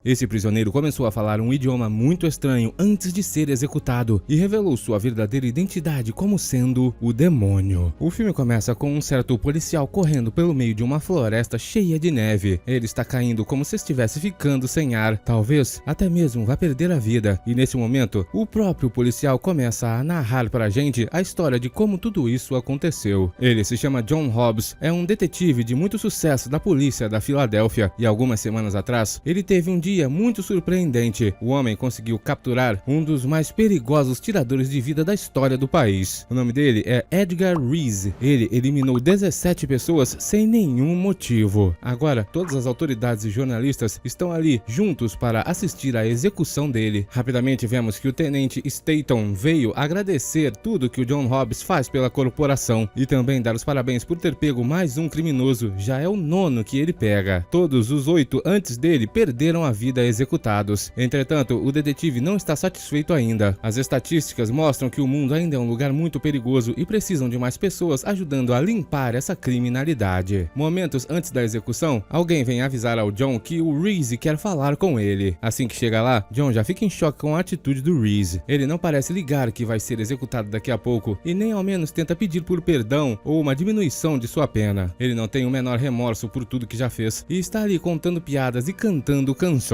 Esse prisioneiro começou a falar um idioma muito estranho antes de ser executado e revelou sua verdadeira identidade como sendo o demônio. O filme começa com um certo policial correndo pelo meio de uma floresta cheia de neve. Ele está caindo como se estivesse ficando sem ar, talvez até mesmo vá perder a vida. E nesse momento, o próprio policial começa a narrar pra gente a história de como tudo isso aconteceu. Ele se chama John Hobbs, é um detetive de muito sucesso da polícia da Filadélfia e algumas semanas atrás, ele teve um dia muito surpreendente. O homem conseguiu capturar um dos mais perigosos tiradores de vida da história do país. O nome dele é Edgar Reese. Ele eliminou 17 pessoas sem nenhum motivo. Agora, todas as autoridades e jornalistas estão ali juntos para assistir à execução dele. Rapidamente vemos que o tenente Staton veio agradecer tudo que o John Hobbs faz pela corporação e também dar os parabéns por ter pego mais um criminoso. Já é o 9º que ele pega. Todos os 8 antes dele perderam a vida executados. Entretanto, o detetive não está satisfeito ainda. As estatísticas mostram que o mundo ainda é um lugar muito perigoso e precisam de mais pessoas ajudando a limpar essa criminalidade. Momentos antes da execução, alguém vem avisar ao John que o Reese quer falar com ele. Assim que chega lá, John já fica em choque com a atitude do Reese. Ele não parece ligar que vai ser executado daqui a pouco e nem ao menos tenta pedir por perdão ou uma diminuição de sua pena. Ele não tem o menor remorso por tudo que já fez e está ali contando piadas e cantando canções.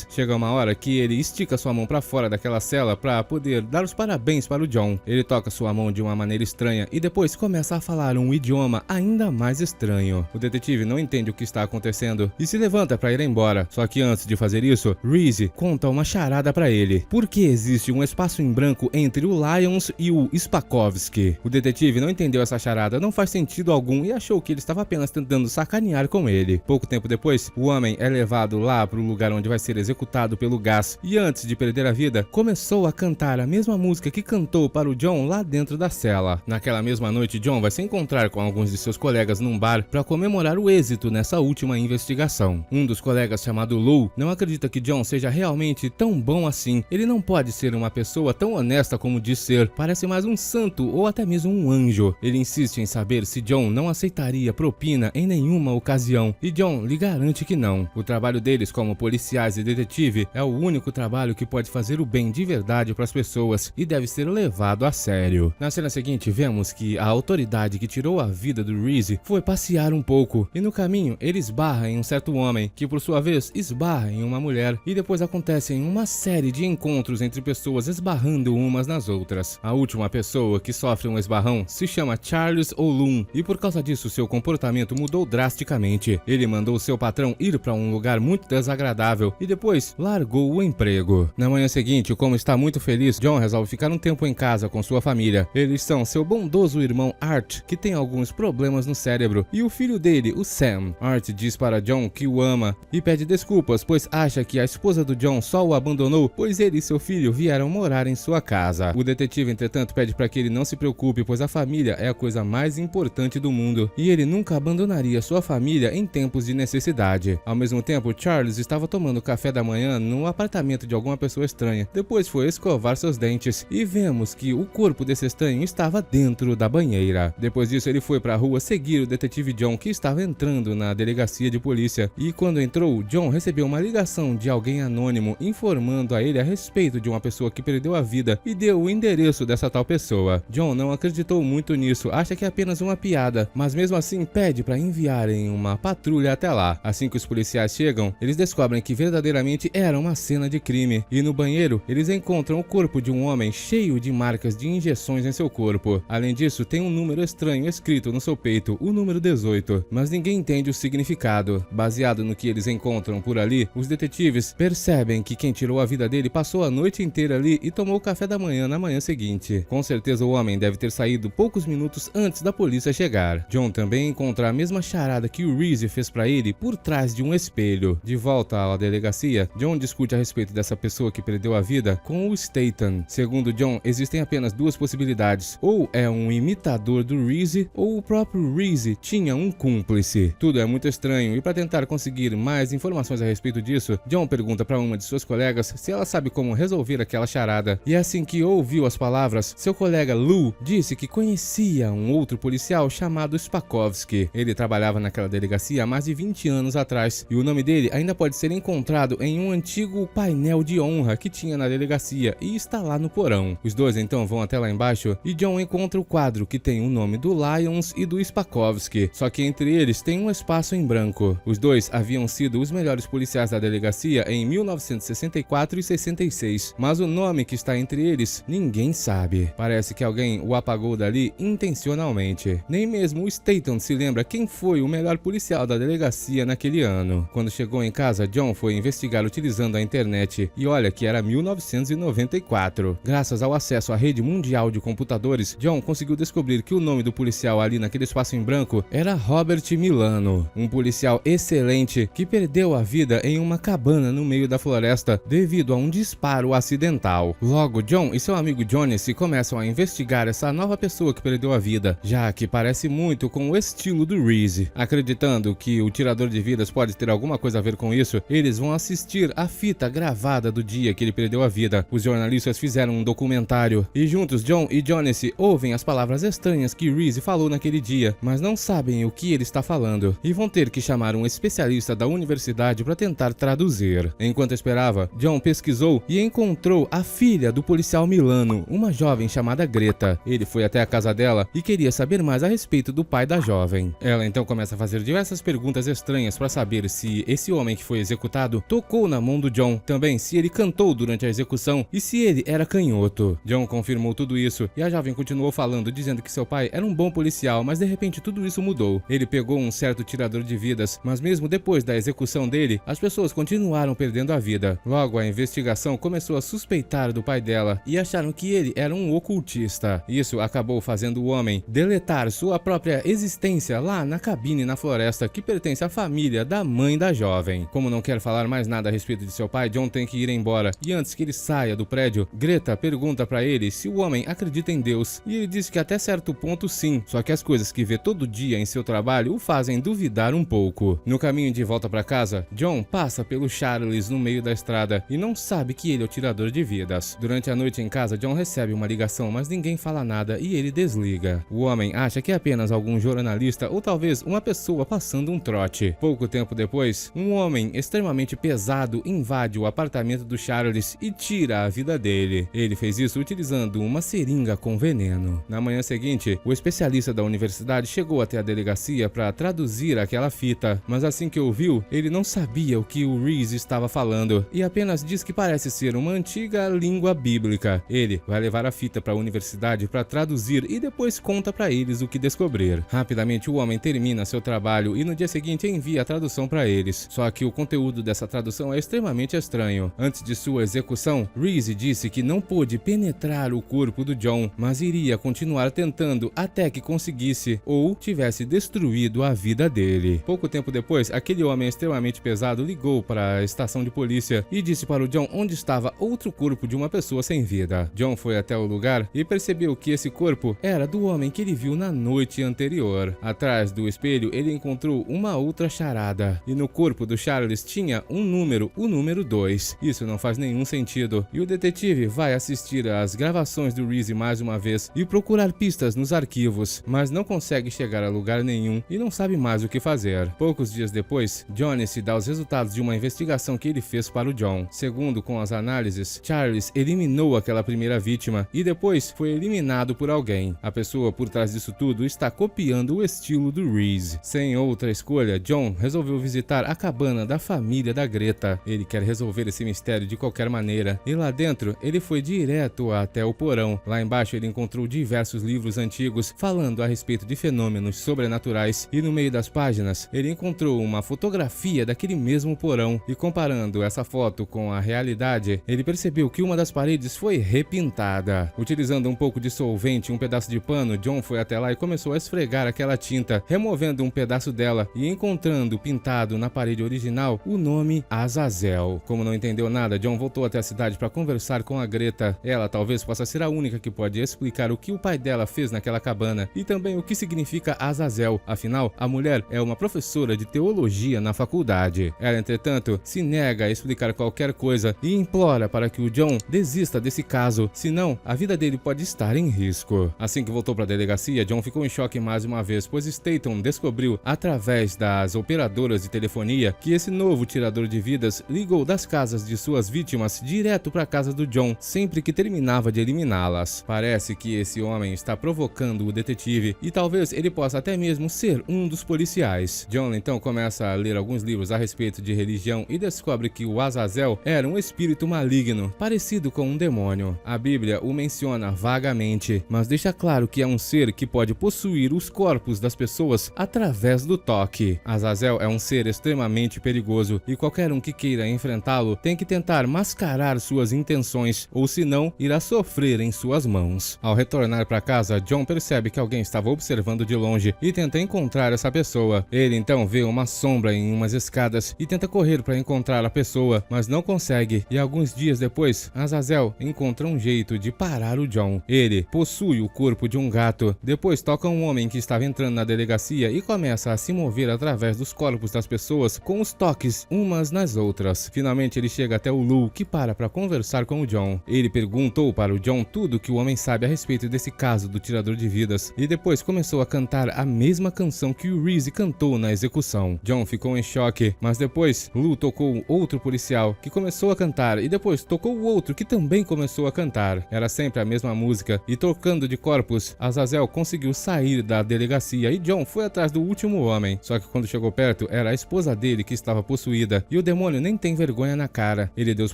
Chega uma hora que ele estica sua mão para fora daquela cela para poder dar os parabéns para o John. Ele toca sua mão de uma maneira estranha e depois começa a falar um idioma ainda mais estranho. O detetive não entende o que está acontecendo e se levanta para ir embora. Só que antes de fazer isso, Reese conta uma charada para ele. Por que existe um espaço em branco entre o Lyons e o Spakovsky? O detetive não entendeu essa charada, não faz sentido algum e achou que ele estava apenas tentando sacanear com ele. Pouco tempo depois, o homem é levado lá para o lugar onde vai ser executado pelo gás e antes de perder a vida, começou a cantar a mesma música que cantou para o John lá dentro da cela. Naquela mesma noite, John vai se encontrar com alguns de seus colegas num bar para comemorar o êxito nessa última investigação. Um dos colegas, chamado Lou, não acredita que John seja realmente tão bom assim. Ele não pode ser uma pessoa tão honesta como diz ser, parece mais um santo ou até mesmo um anjo. Ele insiste em saber se John não aceitaria propina em nenhuma ocasião e John lhe garante que não. O trabalho deles como policiais e detetive é o único trabalho que pode fazer o bem de verdade para as pessoas e deve ser levado a sério. Na cena seguinte, vemos que a autoridade que tirou a vida do Reese foi passear um pouco e no caminho ele esbarra em um certo homem que por sua vez esbarra em uma mulher e depois acontecem uma série de encontros entre pessoas esbarrando umas nas outras. A última pessoa que sofre um esbarrão se chama Charles O'Loon e por causa disso seu comportamento mudou drasticamente. Ele mandou seu patrão ir para um lugar muito desagradável e depois largou o emprego. Na manhã seguinte, como está muito feliz, John resolve ficar um tempo em casa com sua família. Eles são seu bondoso irmão Art, que tem alguns problemas no cérebro, e o filho dele, o Sam. Art diz para John que o ama e pede desculpas, pois acha que a esposa do John só o abandonou, pois ele e seu filho vieram morar em sua casa. O detetive, entretanto, pede para que ele não se preocupe, pois a família é a coisa mais importante do mundo, e ele nunca abandonaria sua família em tempos de necessidade. Ao mesmo tempo, Charles estava tomando café da manhã no apartamento de alguma pessoa estranha. Depois foi escovar seus dentes e vemos que o corpo desse estranho estava dentro da banheira. Depois disso ele foi para a rua seguir o detetive John, que estava entrando na delegacia de polícia, e quando entrou, John recebeu uma ligação de alguém anônimo informando a ele a respeito de uma pessoa que perdeu a vida e deu o endereço dessa tal pessoa. John não acreditou muito nisso, acha que é apenas uma piada, mas mesmo assim pede para enviarem uma patrulha até lá. Assim que os policiais chegam, eles descobrem que verdadeiramente era uma cena de crime, e no banheiro eles encontram o corpo de um homem cheio de marcas de injeções em seu corpo. Além disso, tem um número estranho escrito no seu peito, o número 18, mas ninguém entende o significado. Baseado no que eles encontram por ali, os detetives percebem que quem tirou a vida dele passou a noite inteira ali e tomou café da manhã na manhã seguinte. Com certeza o homem deve ter saído poucos minutos antes da polícia chegar. John também encontra a mesma charada que o Reese fez para ele por trás de um espelho. De volta à delegacia, John discute a respeito dessa pessoa que perdeu a vida com o Staton. Segundo John, existem apenas duas possibilidades: ou é um imitador do Reese, ou o próprio Reese tinha um cúmplice. Tudo é muito estranho e para tentar conseguir mais informações a respeito disso, John pergunta para uma de suas colegas se ela sabe como resolver aquela charada. E assim que ouviu as palavras, seu colega Lou disse que conhecia um outro policial chamado Spakovsky. Ele trabalhava naquela delegacia há mais de 20 anos atrás e o nome dele ainda pode ser encontrado encontrado em um antigo painel de honra que tinha na delegacia e está lá no porão. Os dois então vão até lá embaixo e John encontra o quadro que tem o nome do Lyons e do Spakovsky, só que entre eles tem um espaço em branco. Os dois haviam sido os melhores policiais da delegacia em 1964 e 66, mas o nome que está entre eles ninguém sabe. Parece que alguém o apagou dali intencionalmente. Nem mesmo o Staton se lembra quem foi o melhor policial da delegacia naquele ano. Quando chegou em casa, John foi investigar utilizando a internet e olha que era 1994. Graças ao acesso à rede mundial de computadores, John conseguiu descobrir que o nome do policial ali naquele espaço em branco era Robert Milano, um policial excelente que perdeu a vida em uma cabana no meio da floresta devido a um disparo acidental. Logo, John e seu amigo Johnny começam a investigar essa nova pessoa que perdeu a vida, já que parece muito com o estilo do Reese. Acreditando que o tirador de vidas pode ter alguma coisa a ver com isso, eles vão assistir a fita gravada do dia que ele perdeu a vida. Os jornalistas fizeram um documentário e juntos John e Johnny ouvem as palavras estranhas que Reese falou naquele dia, mas não sabem o que ele está falando e vão ter que chamar um especialista da universidade para tentar traduzir. Enquanto esperava, John pesquisou e encontrou a filha do policial Milano, uma jovem chamada Greta. Ele foi até a casa dela e queria saber mais a respeito do pai da jovem. Ela então começa a fazer diversas perguntas estranhas para saber se esse homem que foi executado tocou na mão do John, também se ele cantou durante a execução e se ele era canhoto. John confirmou tudo isso e a jovem continuou falando, dizendo que seu pai era um bom policial, mas de repente tudo isso mudou. Ele pegou um certo tirador de vidas, mas mesmo depois da execução dele, as pessoas continuaram perdendo a vida. Logo, a investigação começou a suspeitar do pai dela e acharam que ele era um ocultista. Isso acabou fazendo o homem deletar sua própria existência lá na cabine na floresta que pertence à família da mãe da jovem. Como não quer falar mais nada a respeito de seu pai, John tem que ir embora e antes que ele saia do prédio, Greta pergunta para ele se o homem acredita em Deus e ele diz que até certo ponto sim, só que as coisas que vê todo dia em seu trabalho o fazem duvidar um pouco. No caminho de volta para casa, John passa pelo Charles no meio da estrada e não sabe que ele é o tirador de vidas. Durante a noite em casa, John recebe uma ligação, mas ninguém fala nada e ele desliga. O homem acha que é apenas algum jornalista ou talvez uma pessoa passando um trote. Pouco tempo depois, um homem extremamente pesado invade o apartamento do Charles e tira a vida dele. Ele fez isso utilizando uma seringa com veneno. Na manhã seguinte, o especialista da universidade chegou até a delegacia para traduzir aquela fita, mas assim que ouviu, ele não sabia o que o Reese estava falando e apenas diz que parece ser uma antiga língua bíblica. Ele vai levar a fita para a universidade para traduzir e depois conta para eles o que descobrir. Rapidamente o homem termina seu trabalho e no dia seguinte envia a tradução para eles. Só que o conteúdo dessa tradução é extremamente estranho. Antes de sua execução, Reese disse que não pôde penetrar o corpo do John, mas iria continuar tentando até que conseguisse ou tivesse destruído a vida dele. Pouco tempo depois, aquele homem extremamente pesado ligou para a estação de polícia e disse para o John onde estava outro corpo de uma pessoa sem vida. John foi até o lugar e percebeu que esse corpo era do homem que ele viu na noite anterior. Atrás do espelho, ele encontrou uma outra charada e no corpo do Charles tinha um número, o número 2. Isso não faz nenhum sentido e o detetive vai assistir às gravações do Reese mais uma vez e procurar pistas nos arquivos, mas não consegue chegar a lugar nenhum e não sabe mais o que fazer. Poucos dias depois, Johnny se dá os resultados de uma investigação que ele fez para o John. Segundo com as análises, Charles eliminou aquela primeira vítima e depois foi eliminado por alguém. A pessoa por trás disso tudo está copiando o estilo do Reese. Sem outra escolha, John resolveu visitar a cabana da família da Greta. Ele quer resolver esse mistério de qualquer maneira e lá dentro ele foi direto até o porão. Lá embaixo ele encontrou diversos livros antigos falando a respeito de fenômenos sobrenaturais e no meio das páginas ele encontrou uma fotografia daquele mesmo porão e comparando essa foto com a realidade, ele percebeu que uma das paredes foi repintada. Utilizando um pouco de solvente e um pedaço de pano, John foi até lá e começou a esfregar aquela tinta, removendo um pedaço dela e encontrando pintado na parede original o nome Azazel. Como não entendeu nada, John voltou até a cidade para conversar com a Greta. Ela talvez possa ser a única que pode explicar o que o pai dela fez naquela cabana e também o que significa Azazel. Afinal, a mulher é uma professora de teologia na faculdade. Ela, entretanto, se nega a explicar qualquer coisa e implora para que o John desista desse caso, senão a vida dele pode estar em risco. Assim que voltou para a delegacia, John ficou em choque mais uma vez, pois Staton descobriu através das operadoras de telefonia que esse novo tirador tirador de vidas ligou das casas de suas vítimas direto para a casa do John sempre que terminava de eliminá-las. Parece que esse homem está provocando o detetive e talvez ele possa até mesmo ser um dos policiais. John então começa a ler alguns livros a respeito de religião e descobre que o Azazel era um espírito maligno, parecido com um demônio. A Bíblia o menciona vagamente, mas deixa claro que é um ser que pode possuir os corpos das pessoas através do toque. Azazel é um ser extremamente perigoso e qualquer um que queira enfrentá-lo tem que tentar mascarar suas intenções ou senão irá sofrer em suas mãos. Ao retornar para casa, John percebe que alguém estava observando de longe e tenta encontrar essa pessoa. Ele então vê uma sombra em umas escadas e tenta correr para encontrar a pessoa, mas não consegue, e alguns dias depois, Azazel encontra um jeito de parar o John. Ele possui o corpo de um gato, depois toca um homem que estava entrando na delegacia e começa a se mover através dos corpos das pessoas com os toques umas nas outras. Finalmente ele chega até o Lou, que para conversar com o John. Ele perguntou para o John tudo que o homem sabe a respeito desse caso do tirador de vidas e depois começou a cantar a mesma canção que o Reese cantou na execução. John ficou em choque, mas depois Lou tocou outro policial que começou a cantar e depois tocou o outro que também começou a cantar. Era sempre a mesma música e trocando de corpos, Azazel conseguiu sair da delegacia e John foi atrás do último homem. Só que quando chegou perto, era a esposa dele que estava possuída e o demônio nem tem vergonha na cara. Ele deu os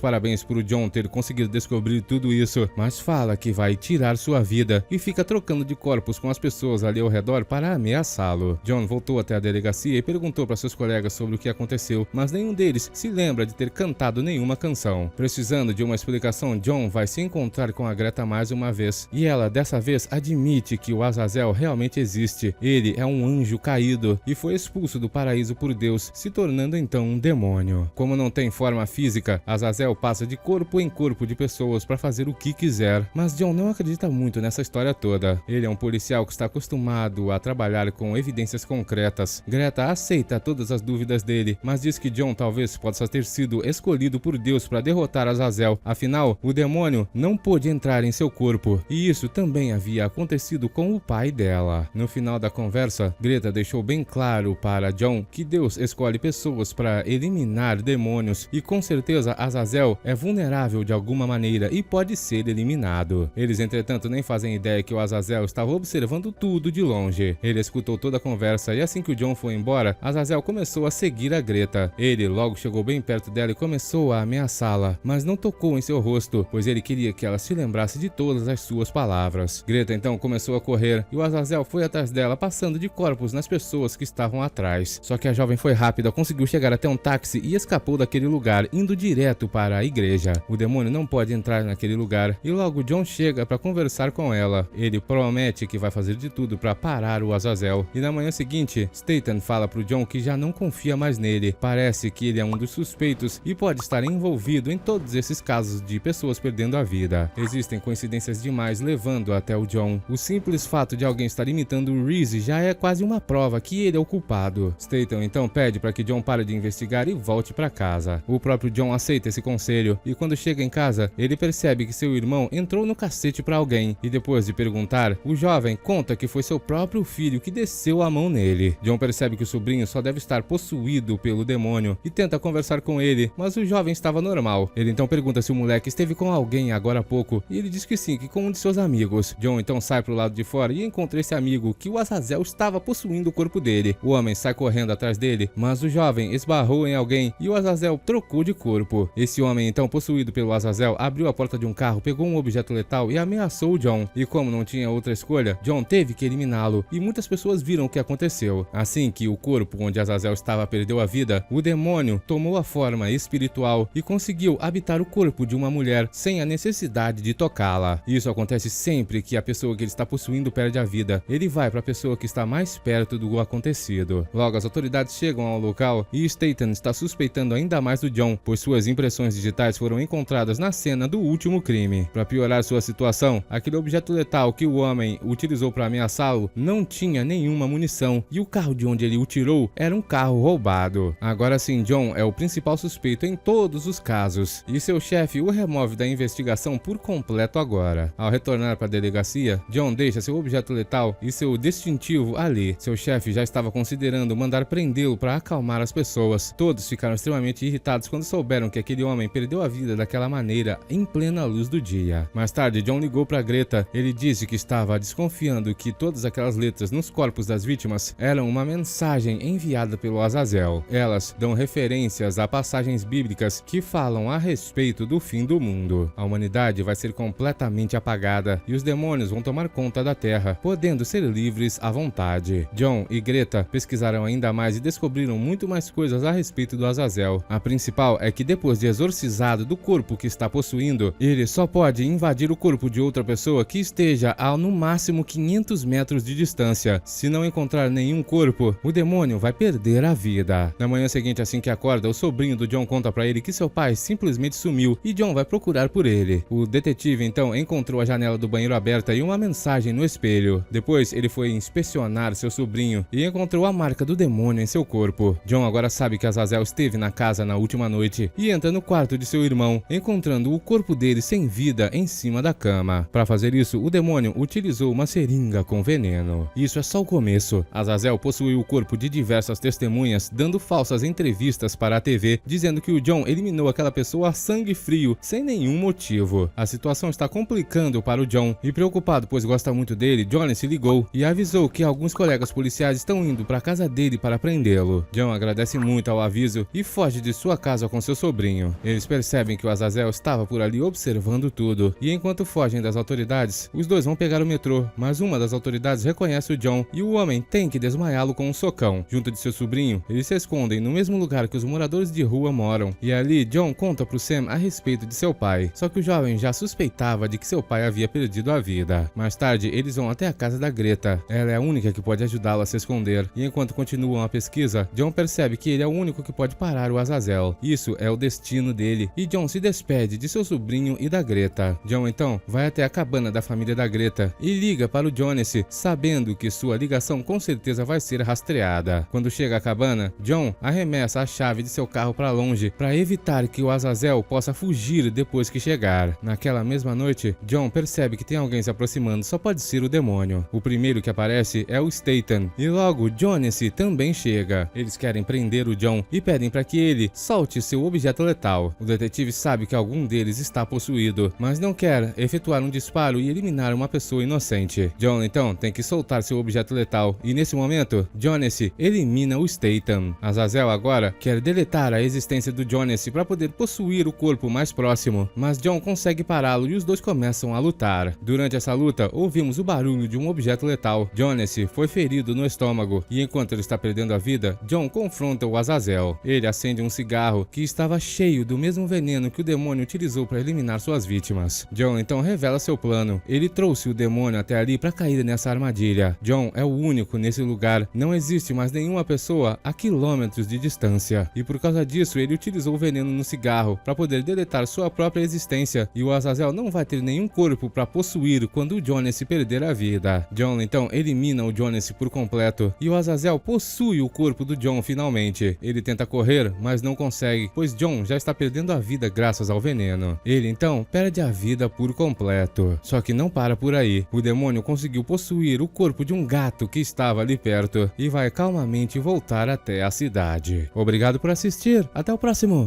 parabéns pro John ter conseguido descobrir tudo isso, mas fala que vai tirar sua vida e fica trocando de corpos com as pessoas ali ao redor para ameaçá-lo. John voltou até a delegacia e perguntou para seus colegas sobre o que aconteceu, mas nenhum deles se lembra de ter cantado nenhuma canção. Precisando de uma explicação, John vai se encontrar com a Greta mais uma vez e ela dessa vez admite que o Azazel realmente existe. Ele é um anjo caído e foi expulso do paraíso por Deus, se tornando então um demônio. Como não tem forma física, Azazel passa de corpo em corpo de pessoas para fazer o que quiser, mas John não acredita muito nessa história toda. Ele é um policial que está acostumado a trabalhar com evidências concretas. Greta aceita todas as dúvidas dele, mas diz que John talvez possa ter sido escolhido por Deus para derrotar Azazel. Afinal, o demônio não pôde entrar em seu corpo, e isso também havia acontecido com o pai dela. No final da conversa, Greta deixou bem claro para John que Deus escolhe pessoas para eliminar demônios e com certeza Azazel é vulnerável de alguma maneira e pode ser eliminado. Eles entretanto nem fazem ideia que o Azazel estava observando tudo de longe. Ele escutou toda a conversa e assim que o John foi embora, Azazel começou a seguir a Greta. Ele logo chegou bem perto dela e começou a ameaçá-la, mas não tocou em seu rosto, pois ele queria que ela se lembrasse de todas as suas palavras. Greta então começou a correr e o Azazel foi atrás dela, passando de corpos nas pessoas que estavam atrás. Só que a jovem foi rápida, conseguiu chegar até um táxi e escapou daquele lugar, indo direto para a igreja. O demônio não pode entrar naquele lugar e logo John chega para conversar com ela. Ele promete que vai fazer de tudo para parar o Azazel. E na manhã seguinte, Staten fala pro John que já não confia mais nele. Parece que ele é um dos suspeitos e pode estar envolvido em todos esses casos de pessoas perdendo a vida. Existem coincidências demais levando até o John. O simples fato de alguém estar imitando o Reese já é quase uma prova que ele é o culpado. Staten então pede para que John pare de investigar e volte para casa. O próprio John aceita esse conselho e quando chega em casa, ele percebe que seu irmão entrou no cacete para alguém e depois de perguntar, o jovem conta que foi seu próprio filho que desceu a mão nele. John percebe que o sobrinho só deve estar possuído pelo demônio e tenta conversar com ele, mas o jovem estava normal. Ele então pergunta se o moleque esteve com alguém agora há pouco e ele diz que sim, que com um de seus amigos. John então sai pro lado de fora e encontra esse amigo que o Azazel estava possuindo o corpo dele. O homem sai correndo atrás dele, mas o jovem esbarrou em alguém e o Azazel trocou de corpo. Esse homem então possuído pelo Azazel abriu a porta de um carro, pegou um objeto letal e ameaçou o John. E como não tinha outra escolha, John teve que eliminá-lo e muitas pessoas viram o que aconteceu. Assim que o corpo onde Azazel estava perdeu a vida, o demônio tomou a forma espiritual e conseguiu habitar o corpo de uma mulher sem a necessidade de tocá-la. Isso acontece sempre que a pessoa que ele está possuindo perde a vida. Ele vai para a pessoa que está mais perto do acontecido. Logo as autoridades chegam ao local e Staten está suspeitando ainda mais do John, pois suas impressões digitais foram encontradas na cena do último crime. Para piorar sua situação, aquele objeto letal que o homem utilizou para ameaçá-lo não tinha nenhuma munição e o carro de onde ele o tirou era um carro roubado. Agora sim, John é o principal suspeito em todos os casos e seu chefe o remove da investigação por completo agora. Ao retornar para a delegacia, John deixa seu objeto letal e seu distintivo ali. Seu chefe já estava considerando mandar prendê-lo para acalmar as pessoas. Todos Todos ficaram extremamente irritados quando souberam que aquele homem perdeu a vida daquela maneira em plena luz do dia. Mais tarde, John ligou para Greta. Ele disse que estava desconfiando que todas aquelas letras nos corpos das vítimas eram uma mensagem enviada pelo Azazel. Elas dão referências a passagens bíblicas que falam a respeito do fim do mundo. A humanidade vai ser completamente apagada e os demônios vão tomar conta da Terra, podendo ser livres à vontade. John e Greta pesquisaram ainda mais e descobriram muito mais coisas a respeito do Azazel. A principal é que depois de exorcizado do corpo que está possuindo, ele só pode invadir o corpo de outra pessoa que esteja a no máximo 500 metros de distância. Se não encontrar nenhum corpo, o demônio vai perder a vida. Na manhã seguinte, assim que acorda, o sobrinho do John conta para ele que seu pai simplesmente sumiu e John vai procurar por ele. O detetive então encontrou a janela do banheiro aberta e uma mensagem no espelho. Depois ele foi inspecionar seu sobrinho e encontrou a marca do demônio em seu corpo. John agora sabe que Azazel esteve na casa na última noite e entra no quarto de seu irmão, encontrando o corpo dele sem vida em cima da cama. Para fazer isso, o demônio utilizou uma seringa com veneno. Isso é só o começo. Azazel possuiu o corpo de diversas testemunhas, dando falsas entrevistas para a TV, dizendo que o John eliminou aquela pessoa a sangue frio, sem nenhum motivo. A situação está complicando para o John e, preocupado pois gosta muito dele, Johnny se ligou e avisou que alguns colegas policiais estão indo para a casa dele para prendê-lo. John agradece muito ao aviso e foge de sua casa com seu sobrinho. Eles percebem que o Azazel estava por ali observando tudo e enquanto fogem das autoridades, os dois vão pegar o metrô, mas uma das autoridades reconhece o John e o homem tem que desmaiá-lo com um socão. Junto de seu sobrinho, eles se escondem no mesmo lugar que os moradores de rua moram e ali John conta pro Sam a respeito de seu pai, só que o jovem já suspeitava de que seu pai havia perdido a vida. Mais tarde, eles vão até a casa da Greta. Ela é a única que pode ajudá-lo a se esconder e enquanto continuam a pesquisa, John percebe que ele é o único que pode parar o Azazel. Isso é o destino dele e John se despede de seu sobrinho e da Greta. John então vai até a cabana da família da Greta e liga para o Jonesy, sabendo que sua ligação com certeza vai ser rastreada. Quando chega à cabana, John arremessa a chave de seu carro para longe para evitar que o Azazel possa fugir depois que chegar. Naquela mesma noite, John percebe que tem alguém se aproximando, só pode ser o demônio. O primeiro que aparece é o Statham e logo Jonesy também chega. Eles querem prender o John e pedem para que ele solte seu objeto letal. O detetive sabe que algum deles está possuído, mas não quer efetuar um disparo e eliminar uma pessoa inocente. John então tem que soltar seu objeto letal e nesse momento, Jonesy elimina o Statham. Azazel agora quer deletar a existência do Jonesy para poder possuir o corpo mais próximo, mas John consegue pará-lo e os dois começam a lutar. Durante essa luta, ouvimos o barulho de um objeto letal. Jonesy foi ferido no estômago e enquanto ele está perdendo a vida, John confronta o Azazel. Ele acende um cigarro que estava cheio do mesmo veneno que o demônio utilizou para eliminar suas vítimas. John então revela seu plano. Ele trouxe o demônio até ali para cair nessa armadilha. John é o único nesse lugar. Não existe mais nenhuma pessoa a quilômetros de distância. E por causa disso, ele utilizou o veneno no cigarro para poder deletar sua própria existência. E o Azazel não vai ter nenhum corpo para possuir quando o Jonesy perder a vida. John então elimina o Jonesy por completo. E o Azazel possui o corpo do John finalmente. Ele tenta correr, mas não consegue, pois John já está perdendo a vida graças ao veneno. Ele então perde a vida por completo. Só que não para por aí. O demônio conseguiu possuir o corpo de um gato que estava ali perto e vai calmamente voltar até a cidade. Obrigado por assistir. Até o próximo.